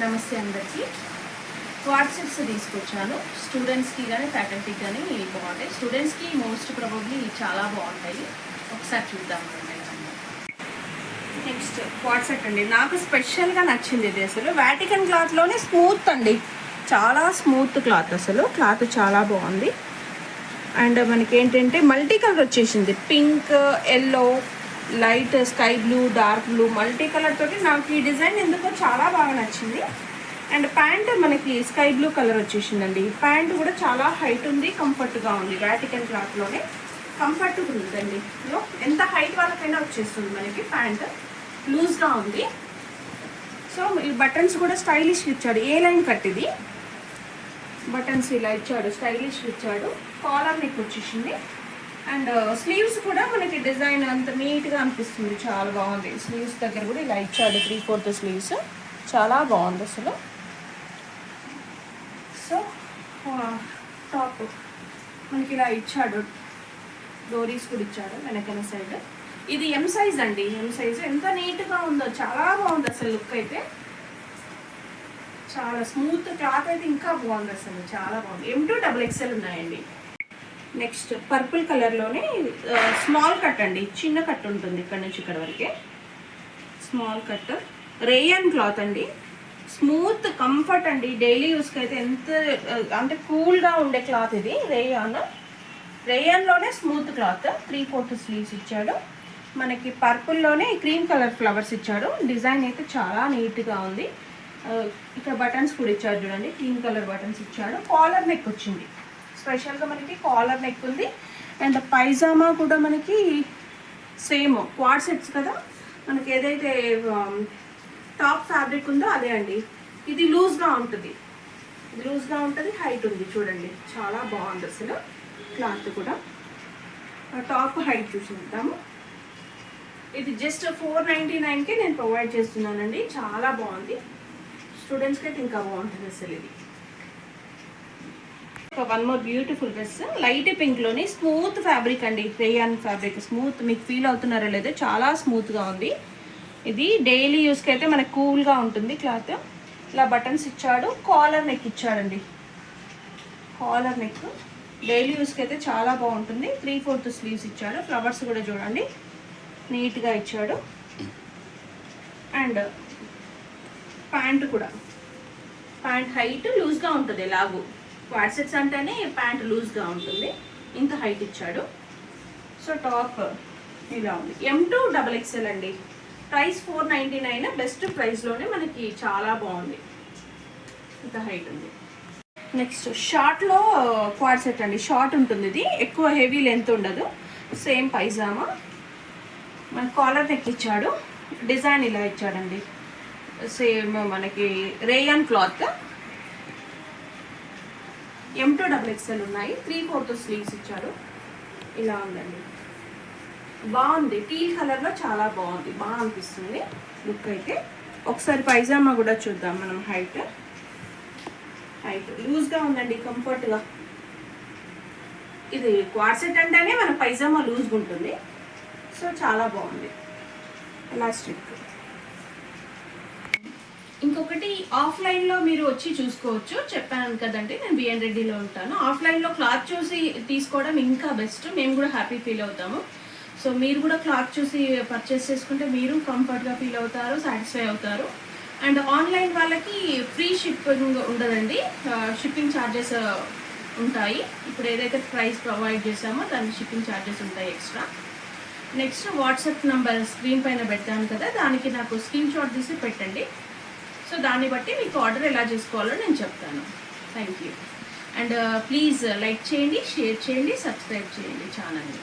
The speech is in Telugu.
నమస్తే అందరికీ. వాట్సాప్స్ తీసుకొచ్చాను. స్టూడెంట్స్కి కానీ ఫ్యాకల్టీకి కానీ బాగుంటాయి. స్టూడెంట్స్కి మోస్ట్ ప్రాబబ్లీ చాలా బాగుంటాయి. ఒకసారి చూద్దాం. నెక్స్ట్ వాట్సాప్ అండి, నాకు స్పెషల్గా నచ్చింది ఇది. అసలు వాటికన్ క్లాత్లోనే స్మూత్ అండి, చాలా స్మూత్ క్లాత్. అసలు క్లాత్ చాలా బాగుంది. అండ్ మనకి ఏంటంటే మల్టీ కలర్ వచ్చేసింది. Pink, yellow, light sky blue, dark blue, multi colour తోటి నాకు ఈ డిజైన్ ఎందుకో చాలా బాగా నచ్చింది. అండ్ ప్యాంట్ మనకి స్కై బ్లూ కలర్ వచ్చేసిందండి. ప్యాంట్ కూడా చాలా హైట్ ఉంది, కంఫర్ట్గా ఉంది. వాటికన్ క్లాత్లోనే కంఫర్ట్గా ఉందండి. ఎంత హైట్ వాళ్ళకైనా వచ్చేస్తుంది. మనకి ప్యాంట్ లూజ్గా ఉంది. సో ఈ బటన్స్ కూడా స్టైలిష్ ఇచ్చాడు. ఏ లైన్ కట్ ఇది, బటన్స్ ఇలా ఇచ్చాడు, స్టైలిష్ ఇచ్చాడు. కాలర్ నెక్ వచ్చేసింది. అండ్ స్లీవ్స్ కూడా మనకి డిజైన్ అంత నీట్గా అనిపిస్తుంది, చాలా బాగుంది. స్లీవ్స్ దగ్గర కూడా ఇలా ఇచ్చాడు 3/4 స్లీవ్స్, చాలా బాగుంది అసలు. సో టాప్ మనకి ఇలా ఇచ్చాడు, డోరీస్ కూడా ఇచ్చాడు వెనకన సైడ్. ఇది ఎం సైజ్ అండి, ఎం సైజ్. ఎంత నీట్గా ఉందో, చాలా బాగుంది అసలు. లుక్ అయితే చాలా స్మూత్ క్లాత్ అయితే ఇంకా బాగుంది అసలు, చాలా బాగుంది. M2 XXL ఉన్నాయండి. నెక్స్ట్ పర్పుల్ కలర్లోనే స్మాల్ కట్ అండి, చిన్న కట్ ఉంటుంది ఇక్కడ నుంచి ఇక్కడ వరకే. స్మాల్ కట్, రేయన్ క్లాత్ అండి, స్మూత్ కంఫర్ట్ అండి. డైలీ యూస్కి అయితే ఎంత అంటే కూల్గా ఉండే క్లాత్ ఇది. రేయన్లోనే స్మూత్ క్లాత్. 3/4 స్లీవ్స్ ఇచ్చాడు. మనకి పర్పుల్లోనే క్రీమ్ కలర్ ఫ్లవర్స్ ఇచ్చాడు. డిజైన్ అయితే చాలా నీట్గా ఉంది. ఇక్కడ బటన్స్ కూడా ఇచ్చాడు చూడండి, క్రీమ్ కలర్ బటన్స్ ఇచ్చాడు. కాలర్ నెక్ వచ్చింది, స్పెషల్గా మనకి కాలర్ నెక్ ఉంది. అండ్ పైజామా కూడా మనకి సేమ్ క్వాడ్ సెట్స్ కదా, మనకి ఏదైతే టాప్ ఫ్యాబ్రిక్ ఉందో అదే అండి. ఇది లూజ్గా ఉంటుంది, హైట్ ఉంది చూడండి, చాలా బాగుంది అసలు క్లాత్ కూడా. టాప్ హైట్ చూసుకుంటాము. ఇది జస్ట్ 499కి నేను ప్రొవైడ్ చేస్తున్నానండి. చాలా బాగుంది, స్టూడెంట్స్కి అయితే ఇంకా బాగుంటుంది అసలు. ఇది one more beautiful dress, light పింక్లోని స్మూత్ ఫ్యాబ్రిక్ అండి, రేయాన్ ఫ్యాబ్రిక్. స్మూత్, మీకు ఫీల్ అవుతున్నారో లేదో, చాలా స్మూత్గా ఉంది. ఇది డైలీ యూస్కి అయితే మనకు కూల్గా ఉంటుంది క్లాత్. ఇలా బటన్స్ ఇచ్చాడు, కాలర్ నెక్ ఇచ్చాడండి. కాలర్ నెక్ డైలీ యూస్కి అయితే చాలా బాగుంటుంది. 3/4 స్లీవ్స్ ఇచ్చాడు. ఫ్లవర్స్ కూడా చూడండి నీట్గా ఇచ్చాడు. అండ్ ప్యాంట్ కూడా, ప్యాంట్ హైట్ లూజ్గా ఉంటుంది. ఎలాగూ వాట్సెట్స్ అంటేనే ప్యాంట్ లూజ్గా ఉంటుంది, ఇంత హైట్ ఇచ్చాడు. సో టాప్ ఇలా ఉంది. M2 XXL అండి. ప్రైస్ 499, బెస్ట్ ప్రైస్లోనే మనకి చాలా బాగుంది, ఇంత హైట్ ఉంది. నెక్స్ట్ షార్ట్లో క్వాడ్ సెట్ అండి. షార్ట్ ఉంటుంది ఇది, ఎక్కువ హెవీ లెంత్ ఉండదు. సేమ్ పైజామా, మన కాలర్ నెక్ ఇచ్చాడు. డిజైన్ ఇలా ఇచ్చాడండి, సేమ్ మనకి రేయాన్ క్లాత్. M2 XXL ఉన్నాయి. 3/4 స్లీవ్స్ ఇచ్చారు. ఇలా ఉందండి, బాగుంది. టీల్ కలర్లో చాలా బాగుంది, బాగా అనిపిస్తుంది లుక్ అయితే. ఒకసారి పైజామా కూడా చూద్దాం మనం. హైట్ లూజ్గా ఉందండి, కంఫర్ట్గా. ఇది క్వాడ్ సెట్ అంటేనే మన పైజామా లూజ్గా ఉంటుంది. సో చాలా బాగుంది. ఎలాస్టిక్. ఇంకొకటి, ఆఫ్లైన్లో మీరు వచ్చి చూసుకోవచ్చు. చెప్పాను కదండి, నేను బిఎన్ రెడ్డిలో ఉంటాను. ఆఫ్లైన్లో క్లాత్ చూసి తీసుకోవడం ఇంకా బెస్ట్, మేము కూడా హ్యాపీ ఫీల్ అవుతాము. సో మీరు కూడా క్లాత్ చూసి పర్చేస్ చేసుకుంటే మీరు కంఫర్ట్గా ఫీల్ అవుతారు, సాటిస్ఫై అవుతారు. అండ్ ఆన్లైన్ వాళ్ళకి ఫ్రీ షిప్పింగ్ ఉండదండి, షిప్పింగ్ ఛార్జెస్ ఉంటాయి. ఇప్పుడు ఏదైతే ప్రైస్ ప్రొవైడ్ చేసామో దానికి షిప్పింగ్ ఛార్జెస్ ఉంటాయి extra. Next WhatsApp number screen పైన పెట్టాను కదా, దానికి నాకు స్క్రీన్ షాట్ తీసి పెట్టండి. సో దాన్ని బట్టి మీకు ఆర్డర్ ఎలా చేసుకోవాలో నేను చెప్తాను. Thank you. And please like చేయండి, షేర్ చేయండి, సబ్స్క్రైబ్ చేయండి ఛానల్ని.